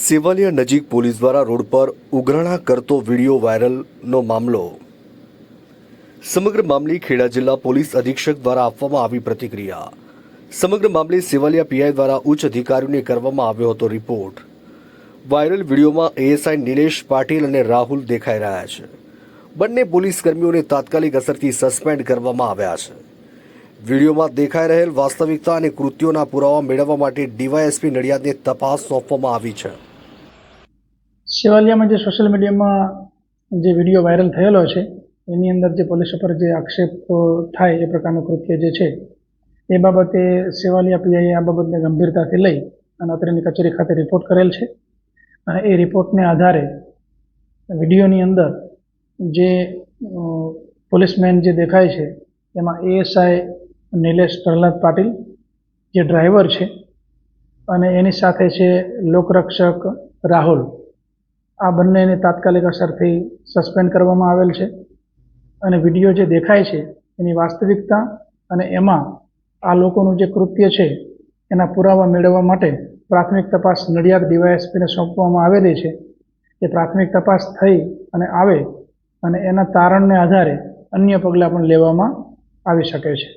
સેવાલિયા નજીક પોલીસ દ્વારા રોડ પર ઉઘરાણા કરતો વિડીયો વાયરલનો મામલો। સમગ્ર મામલે ખેડા જિલ્લા પોલીસ અધિક્ષક દ્વારા આપવામાં આવી પ્રતિક્રિયા। સમગ્ર મામલે સેવાલિયા પીઆઈ દ્વારા ઉચ્ચ અધિકારીઓને કરવામાં આવ્યો હતો રિપોર્ટ। વાયરલ વિડીયોમાં એએસઆઈ નિલેશ પાટીલ અને રાહુલ દેખાઈ રહ્યા છે। બંને પોલીસ કર્મીઓને તાત્કાલિક અસરથી સસ્પેન્ડ કરવામાં આવ્યા છે। વિડીયોમાં દેખાઈ રહેલ વાસ્તવિકતા અને કૃત્યોના પુરાવા મેળવવા માટે ડીવાયએસપી નડિયાદને તપાસ સોંપવામાં આવી છે। સેવાલિયામાં જે સોશિયલ મીડિયામાં જે વિડીયો વાયરલ થયેલો છે એની અંદર જે પોલીસ ઉપર જે આક્ષેપ થાય એ પ્રકારનું કૃત્ય જે છે એ બાબતે સેવાલિયા પીઆઈએ આ બાબતને ગંભીરતાથી લઈ અને અત્રેની કચેરી ખાતે રિપોર્ટ કરેલ છે અને એ રિપોર્ટને આધારે વિડીયોની અંદર જે પોલીસમેન જે દેખાય છે એમાં એએસઆઈ નિલેશ પ્રહલાદ પાટીલ જે ડ્રાઈવર છે અને એની સાથે છે લોકરક્ષક રાહુલ, આ બંનેને તાત્કાલિક અસરથી સસ્પેન્ડ કરવામાં આવેલ છે અને વિડીયો જે દેખાય છે એની વાસ્તવિકતા અને એમાં આ લોકોનું જે કૃત્ય છે એના પુરાવા મેળવવા માટે પ્રાથમિક તપાસ નડિયાદ ડીવાયએસપીને સોંપવામાં આવેલી છે। એ પ્રાથમિક તપાસ થઈ અને આવે અને એના તારણને આધારે અન્ય પગલાં પણ લેવામાં આવી શકે છે।